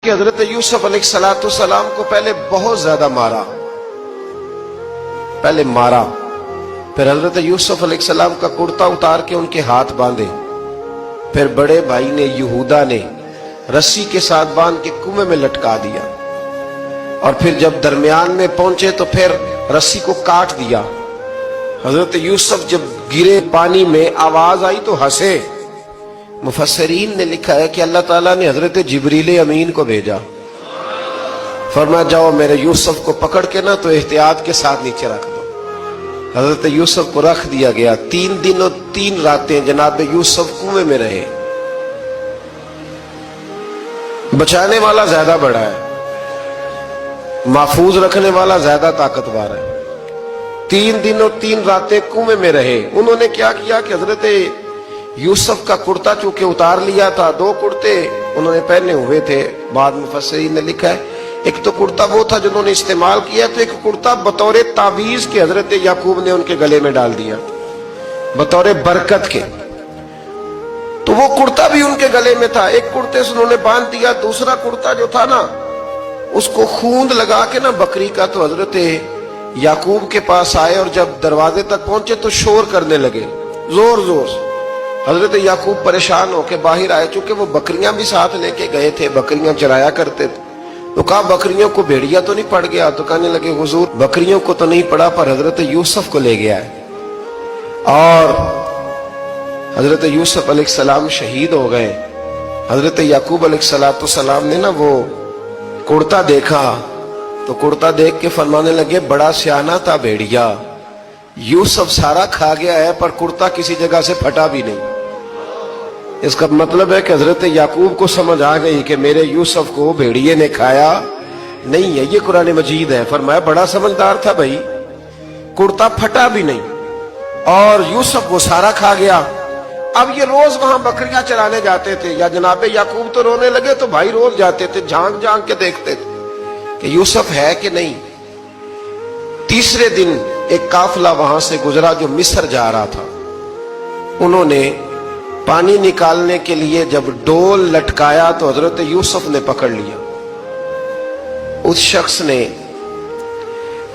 کہ حضرت یوسف علیہ السلام کو پہلے بہت زیادہ مارا، پھر حضرت یوسف علیہ السلام کا کرتا اتار کے ان کے ہاتھ باندھے، پھر بڑے بھائی نے یہودا نے رسی کے ساتھ باندھ کے کنویں میں لٹکا دیا، اور پھر جب درمیان میں پہنچے تو پھر رسی کو کاٹ دیا۔ حضرت یوسف جب گرے پانی میں آواز آئی تو ہنسے۔ مفسرین نے لکھا ہے کہ اللہ تعالیٰ نے حضرت جبریل امین کو بھیجا، فرمایا جاؤ میرے یوسف کو پکڑ کے نا تو احتیاط کے ساتھ نیچے رکھ دو۔ حضرت یوسف کو رکھ دیا گیا۔ 3 دن اور 3 راتیں جناب یوسف کنویں میں رہے۔ بچانے والا زیادہ بڑا ہے، محفوظ رکھنے والا زیادہ طاقتور ہے۔ 3 دن اور 3 راتیں کنویں میں رہے۔ انہوں نے کیا کیا کہ حضرت یوسف کا کرتا چونکہ اتار لیا تھا، 2 کرتے انہوں نے پہنے ہوئے تھے۔ بعد مفسرین نے لکھا ہے ایک تو کرتا وہ تھا جنہوں نے استعمال کیا، تو ایک کرتا بطور تعویذ کے حضرت یعقوب نے ان کے گلے میں ڈال دیا بطور برکت کے، تو وہ کرتا بھی ان کے گلے میں تھا۔ ایک کرتے سے انہوں نے باندھ دیا، دوسرا کرتا جو تھا نا اس کو خوند لگا کے نا بکری کا، تو حضرت یعقوب کے پاس آئے اور جب دروازے تک پہنچے تو شور کرنے لگے زور زور سے۔ حضرت یعقوب پریشان ہو کے باہر آئے، چونکہ وہ بکریاں بھی ساتھ لے کے گئے تھے، بکریاں چرایا کرتے تھے، تو کہا بکریوں کو بھیڑیا تو نہیں پڑ گیا؟ تو کہنے لگے حضور بکریوں کو تو نہیں پڑا پر حضرت یوسف کو لے گیا ہے۔ اور حضرت یوسف علیہ السلام شہید ہو گئے۔ حضرت یعقوب علیہ السلام نے نا وہ کرتا دیکھا تو کرتا دیکھ کے فرمانے لگے بڑا سیانہ تھا بھیڑیا، یوسف سارا کھا گیا ہے پر کرتا کسی جگہ سے پھٹا بھی نہیں۔ اس کا مطلب ہے کہ حضرت یعقوب کو سمجھ آ گئی کہ میرے یوسف کو بھیڑیے نے کھایا نہیں ہے۔ یہ قرآن مجید ہے۔ فرمایا بڑا سمجھدار تھا بھائی، کرتا پھٹا بھی نہیں اور یوسف کو سارا کھا گیا۔ اب یہ روز وہاں بکریاں چرانے جاتے تھے، یا جناب یعقوب تو رونے لگے تو بھائی روز جاتے تھے، جھانک جھانک کے دیکھتے تھے کہ یوسف ہے کہ نہیں۔ تیسرے دن ایک قافلہ وہاں سے گزرا جو مصر جا رہا تھا، انہوں نے پانی نکالنے کے لیے جب ڈول لٹکایا تو حضرت یوسف نے پکڑ لیا۔ اس شخص نے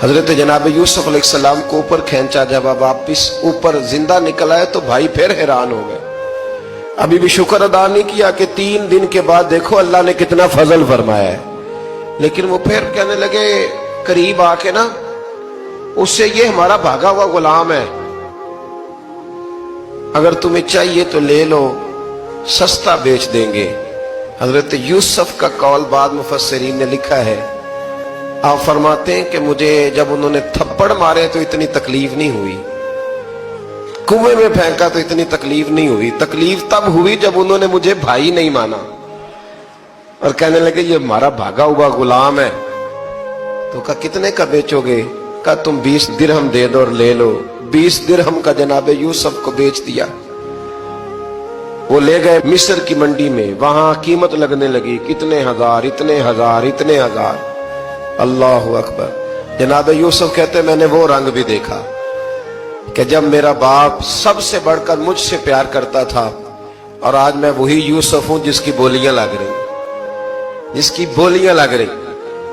حضرت جناب یوسف علیہ السلام کو اوپر کھینچا، جب اب واپس اوپر زندہ نکل آئے تو بھائی پھر حیران ہو گئے۔ ابھی بھی شکر ادا نہیں کیا کہ 3 دن کے بعد دیکھو اللہ نے کتنا فضل فرمایا ہے، لیکن وہ پھر کہنے لگے قریب آ کے نا اس سے یہ ہمارا بھاگا ہوا غلام ہے، اگر تمہیں چاہیے تو لے لو، سستا بیچ دیں گے۔ حضرت یوسف کا قول بعد مفسرین نے لکھا ہے، آپ فرماتے ہیں کہ مجھے جب انہوں نے تھپڑ مارے تو اتنی تکلیف نہیں ہوئی، کنویں میں پھینکا تو اتنی تکلیف نہیں ہوئی، تکلیف تب ہوئی جب انہوں نے مجھے بھائی نہیں مانا اور کہنے لگے یہ ہمارا بھاگا ہوا غلام ہے۔ تو کہا کتنے کا بیچو گے؟ کہا تم 20 درہم دے دو اور لے لو۔ 20 درہم کا جناب یوسف کو بیچ دیا۔ وہ لے گئے مصر کی منڈی میں، وہاں قیمت لگنے لگی، کتنے ہزار، اتنے ہزار، اتنے ہزار۔ اللہ اکبر۔ جناب یوسف کہتے میں نے وہ رنگ بھی دیکھا کہ جب میرا باپ سب سے بڑھ کر مجھ سے پیار کرتا تھا، اور آج میں وہی یوسف ہوں جس کی بولیاں لگ رہی۔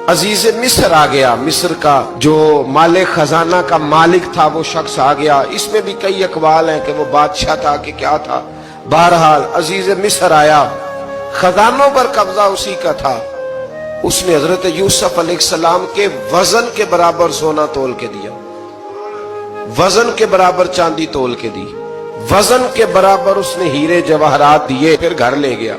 عزیز مصر آ گیا، مصر کا جو مال خزانہ کا مالک تھا وہ شخص آ گیا۔ اس میں بھی کئی اقوال ہیں کہ وہ بادشاہ تھا کہ کیا تھا، بہرحال عزیز مصر آیا، خزانوں پر قبضہ اسی کا تھا۔ اس نے حضرت یوسف علیہ السلام کے وزن کے برابر سونا تول کے دیا، وزن کے برابر چاندی تول کے دی، وزن کے برابر اس نے ہیرے جواہرات دیے، پھر گھر لے گیا۔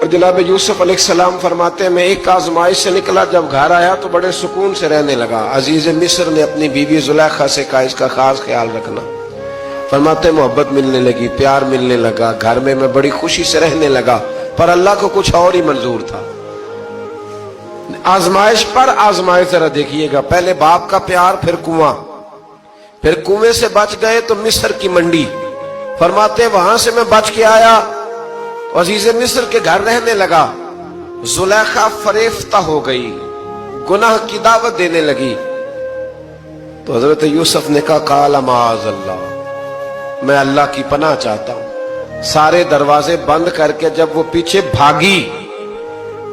اور جناب یوسف علیہ السلام فرماتے ہیں میں ایک آزمائش سے نکلا، جب گھر آیا تو بڑے سکون سے رہنے لگا۔ عزیز مصر نے اپنی بیوی زلیخا سے کہا اس کا خاص خیال رکھنا۔ فرماتے ہیں محبت ملنے لگی، پیار ملنے لگا، گھر میں بڑی خوشی سے رہنے لگا، پر اللہ کو کچھ اور ہی منظور تھا۔ آزمائش پر آزمائش ذرا دیکھیے گا، پہلے باپ کا پیار، پھر کنواں، پھر کنویں سے بچ گئے تو مصر کی منڈی۔ فرماتے ہیں وہاں سے میں بچ کے آیا، عزیز مصر کے گھر رہنے لگا۔ زلیخا فریفتہ ہو گئی، گناہ کی دعوت دینے لگی، تو حضرت یوسف نے کہا قال معاذ اللہ، میں اللہ کی پناہ چاہتا ہوں۔ سارے دروازے بند کر کے جب وہ پیچھے بھاگی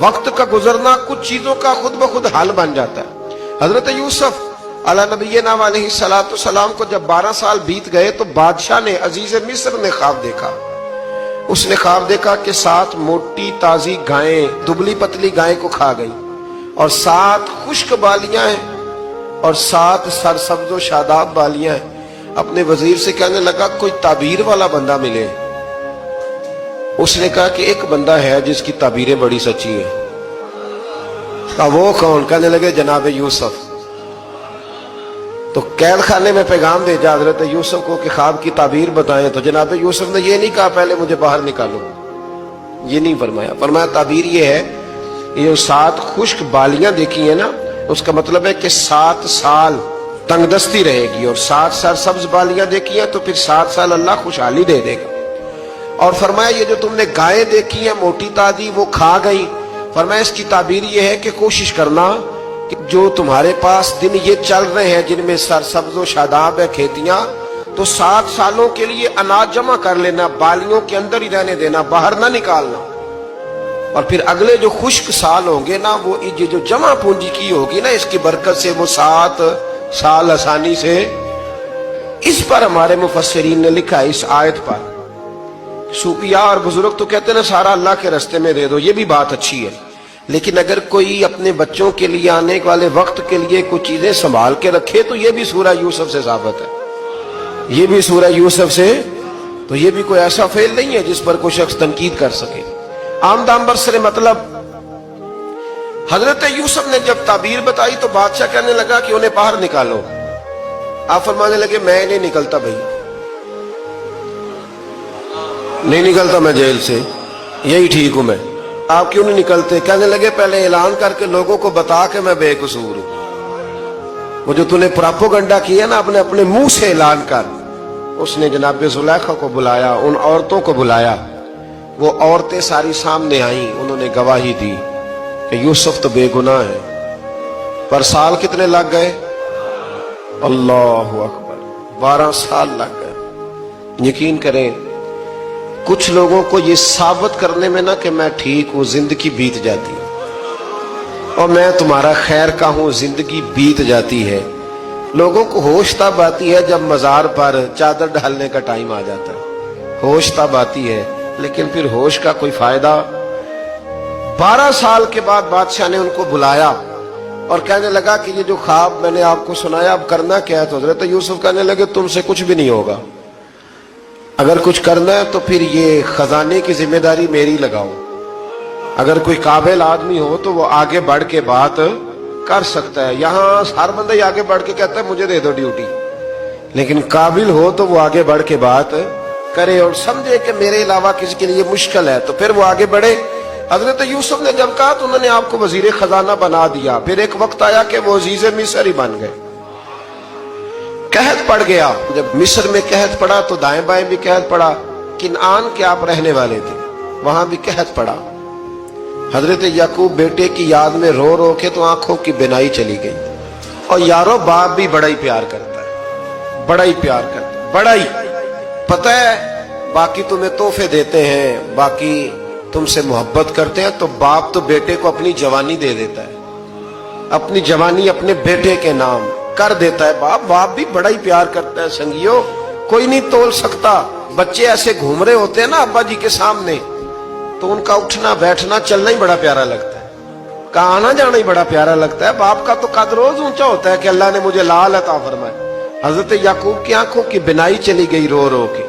وقت کا گزرنا کچھ چیزوں کا خود بخود حل بن جاتا ہے۔ حضرت یوسف علی نبینا علیہ الصلوۃ والسلام کو جب 12 سال بیت گئے تو بادشاہ نے، عزیز مصر نے خواب دیکھا۔ اس نے خواب دیکھا کہ 7 موٹی تازی گائیں دبلی پتلی گائیں کو کھا گئی، اور 7 خشک بالیاں ہیں اور 7 سرسبز و شاداب بالیاں ہیں۔ اپنے وزیر سے کہنے لگا کوئی تعبیر والا بندہ ملے۔ اس نے کہا کہ ایک بندہ ہے جس کی تعبیریں بڑی سچی ہیں۔ کہا وہ کون؟ کہنے لگے جناب یوسف۔ تو قید خانے میں پیغام بھیجا حضرت یوسف کو کہ خواب کی تعبیر بتائیں، تو جناب یوسف نے یہ نہیں کہا پہلے مجھے باہر نکالو، یہ نہیں فرمایا۔ فرمایا تعبیر یہ ہے، یہ 7 خشک بالیاں دیکھی ہیں نا، اس کا مطلب ہے کہ 7 سال تنگ دستی رہے گی، اور 7 سرسبز بالیاں دیکھی ہیں تو پھر 7 سال اللہ خوشحالی دے دے گا۔ اور فرمایا یہ جو تم نے گائیں دیکھی ہیں موٹی تازی وہ کھا گئی، فرمایا اس کی تعبیر یہ ہے کہ کوشش کرنا کہ جو تمہارے پاس دن یہ چل رہے ہیں جن میں سرسبز و شاداب ہے کھیتیاں، تو 7 سالوں کے لیے اناج جمع کر لینا، بالیوں کے اندر ہی رہنے دینا، باہر نہ نکالنا، اور پھر اگلے جو خشک سال ہوں گے نا، وہ یہ جو جمع پونجی کی ہوگی نا، اس کی برکت سے وہ 7 سال آسانی سے۔ اس پر ہمارے مفسرین نے لکھا ہے، اس آیت پر صوفیاء اور بزرگ تو کہتے ہیں نا سارا اللہ کے راستے میں دے دو، یہ بھی بات اچھی ہے، لیکن اگر کوئی اپنے بچوں کے لیے آنے والے وقت کے لیے کچھ چیزیں سنبھال کے رکھے تو یہ بھی سورہ یوسف سے ثابت ہے، یہ بھی سورہ یوسف سے، تو یہ بھی کوئی ایسا فعل نہیں ہے جس پر کوئی شخص تنقید کر سکے۔ آمدام برسر مطلب حضرت یوسف نے جب تعبیر بتائی تو بادشاہ کہنے لگا کہ انہیں باہر نکالو۔ آپ فرمانے لگے میں نہیں نکلتا بھائی، نہیں نکلتا میں جیل سے، یہی ٹھیک ہوں میں۔ آپ کیوں نہیں نکلتے؟ کہنے لگے پہلے اعلان کر کے لوگوں کو بتا کہ میں بے قصور ہوں، وہ جو تو نے پراپوگنڈا کیا نا اپنے منہ سے اعلان کر۔ اس نے جناب زلیخا کو بلایا، ان عورتوں کو بلایا، وہ عورتیں ساری سامنے آئیں، انہوں نے گواہی دی کہ یوسف تو بے گناہ ہے۔ پر سال کتنے لگ گئے؟ اللہ اکبر، 12 سال لگ گئے۔ یقین کریں کچھ لوگوں کو یہ ثابت کرنے میں نا کہ میں ٹھیک ہوں، زندگی بیت جاتی ہے، اور میں تمہارا خیر کا ہوں، زندگی بیت جاتی ہے۔ لوگوں کو ہوش تب آتی ہے جب مزار پر چادر ڈالنے کا ٹائم آ جاتا ہے، ہوش تب آتی ہے، لیکن پھر ہوش کا کوئی فائدہ۔ 12 سال کے بعد بادشاہ نے ان کو بلایا اور کہنے لگا کہ یہ جو خواب میں نے آپ کو سنایا اب کرنا کیا ہے؟ تو حضرت یوسف کہنے لگے تم سے کچھ بھی نہیں ہوگا، اگر کچھ کرنا ہے تو پھر یہ خزانے کی ذمہ داری میری لگاؤ، اگر کوئی قابل آدمی ہو تو وہ آگے بڑھ کے بات کر سکتا ہے۔ یہاں ہر بندہ ہی آگے بڑھ کے کہتا ہے مجھے دے دو ڈیوٹی، لیکن قابل ہو تو وہ آگے بڑھ کے بات کرے اور سمجھے کہ میرے علاوہ کسی کے لیے مشکل ہے، تو پھر وہ آگے بڑھے۔ حضرت یوسف نے جب کہا تو انہوں نے آپ کو وزیر خزانہ بنا دیا۔ پھر ایک وقت آیا کہ وہ عزیز مصر ہی بن گئے، قحط پڑ گیا۔ جب مصر میں قحط پڑا تو دائیں بائیں بھی قحط پڑا، کنعان کے آپ رہنے والے تھے، وہاں بھی قحط پڑا۔ حضرت یعقوب بیٹے کی یاد میں رو رو کے تو آنکھوں کی بینائی چلی گئی۔ اور یارو باپ بھی بڑا ہی پیار کرتا ہے، بڑا ہی پیار کرتا ہے، بڑا ہی، پتہ ہے باقی تمہیں تحفے دیتے ہیں، باقی تم سے محبت کرتے ہیں، تو باپ تو بیٹے کو اپنی جوانی دے دیتا ہے، اپنی جوانی اپنے بیٹے کے نام کر دیتا ہے۔ باپ بھی بڑا ہی پیار کرتا ہے۔ سنگیو کوئی نہیں تول سکتا، بچے ایسے گھوم رہے ہوتے ہیں نا ابا جی کے سامنے، تو ان کا اٹھنا بیٹھنا چلنا ہی بڑا پیارا لگتا ہے، کا آنا جانا ہی بڑا پیارا لگتا ہے۔ باپ کا تو قد روز اونچا ہوتا ہے کہ اللہ نے مجھے لال عطا فرمائے۔ حضرت یعقوب کی آنکھوں کی بینائی چلی گئی رو رو کے۔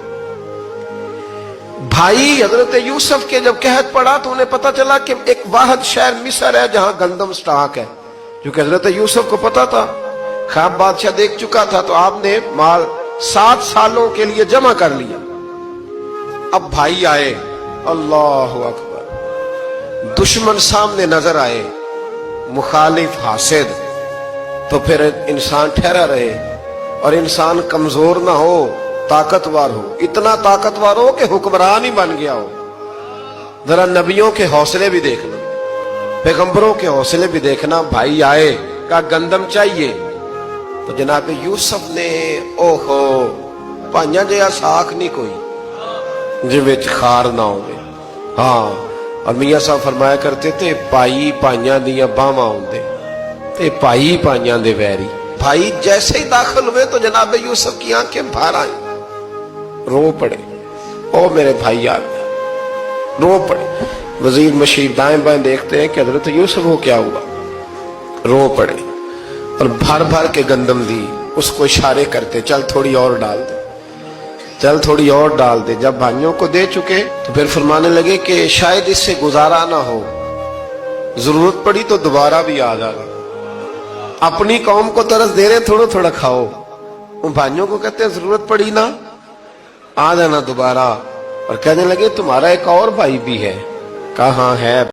بھائی حضرت یوسف کے جب قحط پڑا تو انہیں پتا چلا کہ ایک واحد شہر مصر ہے جہاں گندم سٹاک ہے، کیونکہ حضرت یوسف کو پتا تھا، خواب بادشاہ دیکھ چکا تھا، تو آپ نے مال 7 سالوں کے لیے جمع کر لیا۔ اب بھائی آئے، اللہ اکبر، دشمن سامنے نظر آئے، مخالف حاسد، تو پھر انسان ٹھہرا رہے اور انسان کمزور نہ ہو، طاقتور ہو، اتنا طاقتور ہو کہ حکمران ہی بن گیا ہو۔ ذرا نبیوں کے حوصلے بھی دیکھنا، پیغمبروں کے حوصلے بھی دیکھنا۔ بھائی آئے، کہا گندم چاہیے، تو جناب یوسف نے اوہو پانیاں جیا ساکھ نہیں کوئی جی وچ خار نہ ہوئے، ہاں اور میاں صاحب فرمایا کرتے تھے بھائی بھائیاں دیاں باواں ہوندے تے بھائی بھائیاں دے ویری. بھائی جیسے ہی داخل ہوئے تو جناب یوسف کی آنکھیں بھر آئیں, رو پڑے, او میرے بھائی آ گئے, رو پڑے. وزیر مشیر دائیں بائیں دیکھتے ہیں کہ حضرت یوسف کو کیا ہوا, رو پڑے اور بھر بھر کے گندم دی, اس کو اشارے کرتے چل تھوڑی اور ڈال دے, چل تھوڑی اور ڈال دے. جب بھائیوں کو دے چکے تو پھر فرمانے لگے کہ شاید اس سے گزارا نہ ہو, ضرورت پڑی تو دوبارہ بھی آ جانا. اپنی قوم کو ترس دے رہے تھوڑا تھوڑا کھاؤ, ان بھائیوں کو کہتے ہیں ضرورت پڑی نا آ جانا دوبارہ. اور کہنے لگے تمہارا ایک اور بھائی بھی ہے. کہاں ہے؟